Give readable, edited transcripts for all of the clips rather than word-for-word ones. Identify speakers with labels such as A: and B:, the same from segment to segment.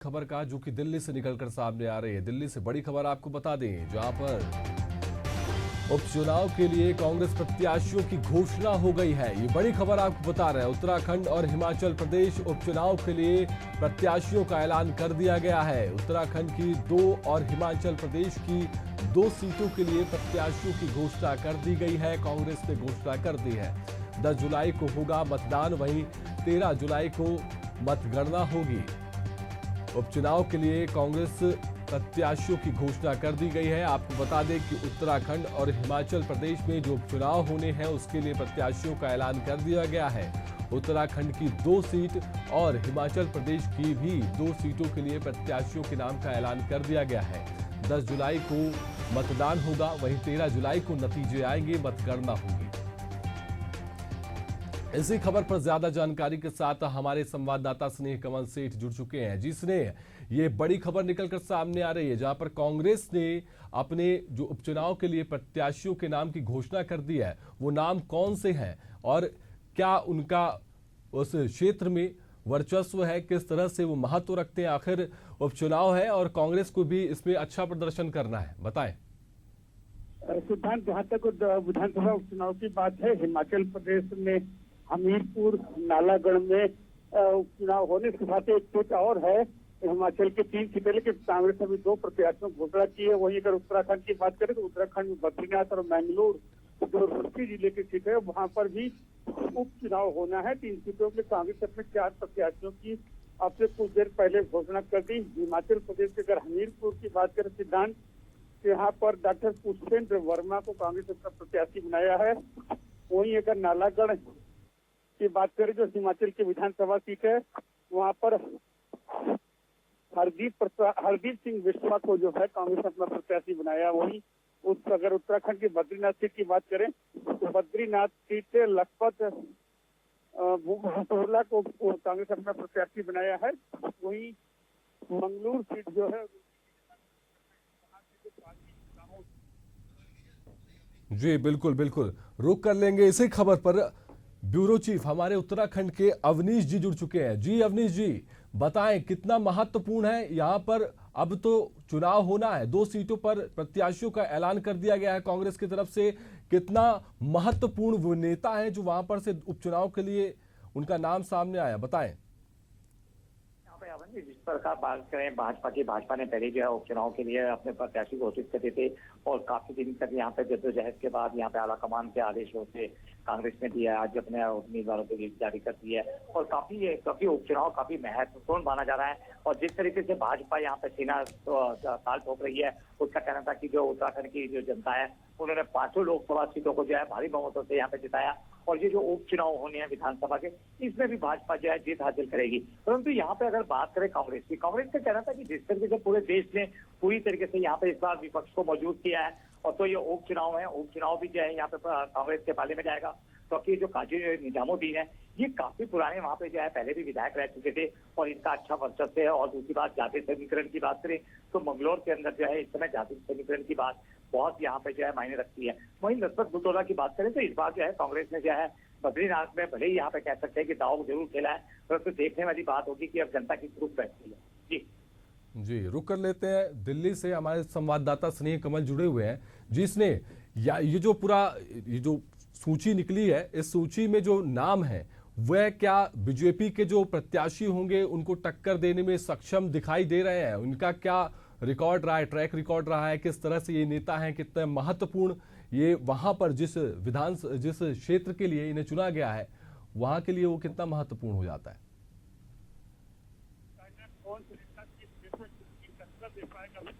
A: खबर का जो कि दिल्ली से निकलकर सामने आ रही है। दिल्ली से बड़ी खबर आपको बता दें, जहां पर उपचुनाव के लिए कांग्रेस प्रत्याशियों की घोषणा हो गई है। ये बड़ी खबर आपको बता रहे हैं। उत्तराखंड और हिमाचल प्रदेश उपचुनाव के लिए प्रत्याशियों का ऐलान कर दिया गया है। उत्तराखंड की 2 और हिमाचल प्रदेश की 2 सीटों के लिए प्रत्याशियों की घोषणा कर दी गई है। कांग्रेस ने घोषणा कर दी है। 10 जुलाई को होगा मतदान, वहीं 13 जुलाई को मतगणना होगी। उपचुनाव के लिए कांग्रेस प्रत्याशियों की घोषणा कर दी गई है। आपको बता दें कि उत्तराखंड और हिमाचल प्रदेश में जो उपचुनाव होने हैं उसके लिए प्रत्याशियों का ऐलान कर दिया गया है। उत्तराखंड की 2 सीट और हिमाचल प्रदेश की भी 2 सीटों के लिए प्रत्याशियों के नाम का ऐलान कर दिया गया है। 10 जुलाई को मतदान होगा, वहीं 13 जुलाई को नतीजे आएंगे, मतगणना होगी। इसी खबर पर ज्यादा जानकारी के साथ हमारे संवाददाता स्नेह कमल सेठ जुड़ चुके हैं। जिसने ये बड़ी खबर निकलकर सामने आ रही है, जहां पर कांग्रेस ने अपने जो उपचुनाव के लिए प्रत्याशियों के नाम की घोषणा कर दी है, वो नाम कौन से हैं और क्या उनका उस क्षेत्र में वर्चस्व है, किस तरह से वो महत्व रखते हैं। आखिर उपचुनाव है और कांग्रेस को भी इसमें अच्छा प्रदर्शन करना है, बताएं।
B: सिद्धांत, जहाँ तक विधानसभा उपचुनाव की बात है, हिमाचल प्रदेश में हमीरपुर नालागढ़ में उपचुनाव होने के साथ एक सीट और है। हिमाचल के 3 सीटें, लेकिन कांग्रेस ने अभी 2 प्रत्याशियों की घोषणा की है। वहीं अगर उत्तराखंड की बात करें तो उत्तराखंड में बद्रीनाथ और मैंगलोर जो रुड़की जिले की सीट है, वहां पर भी उपचुनाव होना है। 3 सीटों के कांग्रेस अपने 4 प्रत्याशियों की अब से कुछ देर पहले घोषणा कर दी। हिमाचल प्रदेश के अगर हमीरपुर की बात करें सिद्धांत, यहाँ पर डॉक्टर पुष्पेंद्र वर्मा को कांग्रेस अपना प्रत्याशी बनाया है। वहीं अगर नालागढ़ की बात करें जो हिमाचल की विधानसभा सीट है, वहां पर हरदीप सिंह बिश्वा को जो है कांग्रेस अपना प्रत्याशी बनाया। वहीं अगर उत्तराखंड की बद्रीनाथ सीट की बात करें तो बद्रीनाथ सीट से लखपत भूला को कांग्रेस अपना प्रत्याशी बनाया है। वहीं मंगलूर सीट जो है
A: जी बिल्कुल बिल्कुल, रुक कर लेंगे इसी खबर पर। ब्यूरो चीफ हमारे उत्तराखंड के अवनीश जी जुड़ चुके हैं। जी अवनीश जी, बताएं कितना महत्वपूर्ण है यहाँ पर। अब तो चुनाव होना है, 2 सीटों पर प्रत्याशियों का ऐलान कर दिया गया है कांग्रेस की तरफ से। कितना महत्वपूर्ण वो नेता है जो वहां पर से उपचुनाव के लिए उनका नाम सामने आया, बताएं।
C: जिस प्रकार बात करें भाजपा ने पहले जो है उपचुनाव के लिए अपने प्रत्याशी घोषित करे थे और काफी दिन तक यहाँ पे जद्दोजहद के बाद यहाँ पे आला कमान के आदेशों से कांग्रेस ने दिया, आज अपने उम्मीदवारों की लिस्ट जारी कर दी है और काफी उपचुनाव काफी महत्वपूर्ण माना जा रहा है। और जिस तरीके से भाजपा यहाँ पे सीना ताल ठोक रही है, उसका कहना था कि जो उत्तराखंड की जो जनता है उन्होंने 5 लोकसभा सीटों को जो है भारी बहुमतों से यहाँ पे जिताया और ये जो उपचुनाव होने हैं विधानसभा के, इसमें भी भाजपा जो है जीत हासिल करेगी। परंतु यहाँ पे अगर बात करें कांग्रेस की, कांग्रेस का कहना था कि जिस तरीके से पूरे देश ने पूरी तरीके से यहाँ पे इस बार विपक्ष को मौजूद किया है और तो ये उपचुनाव है, उपचुनाव भी जो है यहाँ पे कांग्रेस के पाले में जाएगा। क्योंकि जो काजी निजामुद्दीन है ये काफी पुराने वहाँ पे जो है पहले भी विधायक रह चुके थे और इनका अच्छा वर्चस्व है। और दूसरी बात जाति समीकरण की बात करें तो मंगलौर के अंदर जो है इस समय जाति समीकरण की बात बहुत यहाँ पे जो है मायने रखती है। वहीं लखपत बुटोला की बात करें तो इस बार जो है कांग्रेस ने जो है बद्रीनाथ में भले ही यहाँ पे कह सकते हैं कि दाव जरूर खेला है, परंतु देखने वाली बात होगी कि अब जनता की ग्रुप बैठती है।
A: जी रुक कर लेते हैं। दिल्ली से हमारे संवाददाता स्नेह कमल जुड़े हुए हैं। जिसने ये जो सूची निकली है, इस सूची में जो नाम है वह क्या बीजेपी के जो प्रत्याशी होंगे उनको टक्कर देने में सक्षम दिखाई दे रहे हैं? उनका क्या रिकॉर्ड रहा है, ट्रैक रिकॉर्ड रहा है, किस तरह से ये नेता हैं, कितने महत्वपूर्ण ये वहां पर जिस क्षेत्र के लिए इन्हें चुना गया है वहां के लिए वो कितना महत्वपूर्ण हो जाता है?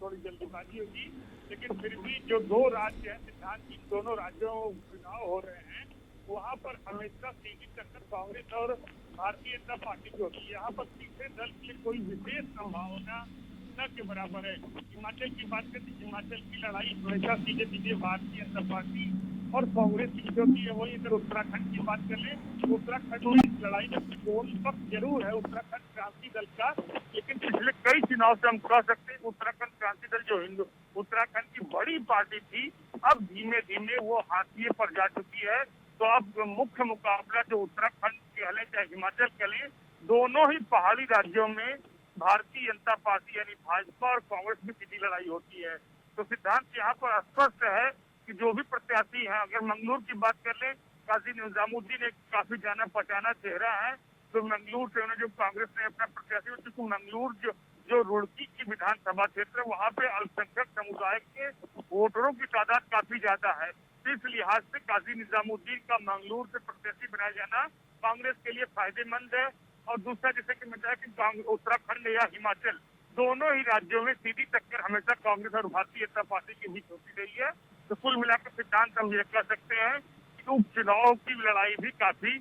B: थोड़ी जल्दबाजी होगी, लेकिन फिर भी जो 2 राज्य हैं सिद्धांत, इन दोनों राज्यों में चुनाव हो रहे हैं, वहाँ पर हमेशा सीधी टक्कर कांग्रेस और भारतीय जनता पार्टी की होती है। यहाँ पर तीसरे दल की कोई विशेष संभावना न के बराबर है। हिमाचल की बात करें, हिमाचल की लड़ाई हमेशा सीधे भारतीय जनता पार्टी और कांग्रेस की होती है। वही अगर उत्तराखंड की बात कर ले तो उत्तराखंड में इस लड़ाई में कोई पक्ष जरूर है उत्तराखंड क्रांति दल का, लेकिन पिछले कई चुनाव से हम कह सकते हैं उत्तराखंड क्रांति दल जो उत्तराखंड की बड़ी पार्टी थी, अब धीमे धीमे वो हाशिए पर जा चुकी है। तो अब मुख्य मुकाबला जो उत्तराखंड के हले चाहे हिमाचल के लिए, दोनों ही पहाड़ी राज्यों में
D: भारतीय जनता पार्टी यानी भाजपा और कांग्रेस में सीधी लड़ाई होती है। तो सिद्धांत यहाँ पर स्पष्ट है कि जो भी प्रत्याशी है, अगर मंगलूर की बात कर ले, काजी निजामुद्दीन एक काफी जाना पहचाना चेहरा है, तो मंगलूर से उन्हें जो कांग्रेस ने अपना प्रत्याशी, क्योंकि मंगलूर जो रुड़की की विधानसभा क्षेत्र, वहाँ पे अल्पसंख्यक समुदाय के वोटरों की तादाद काफी ज्यादा है। तो इस लिहाज से काजी निजामुद्दीन का मंगलूर से प्रत्याशी बनाया जाना कांग्रेस के लिए फायदेमंद है। और दूसरा, जैसे कि बताया कि उत्तराखंड या हिमाचल, दोनों ही राज्यों में सीधी टक्कर हमेशा कांग्रेस और भारतीय जनता पार्टी के बीच होती रही है। तो कुल मिलाकर सिद्धांत हम ये कह सकते हैं कि उपचुनाव की लड़ाई भी काफी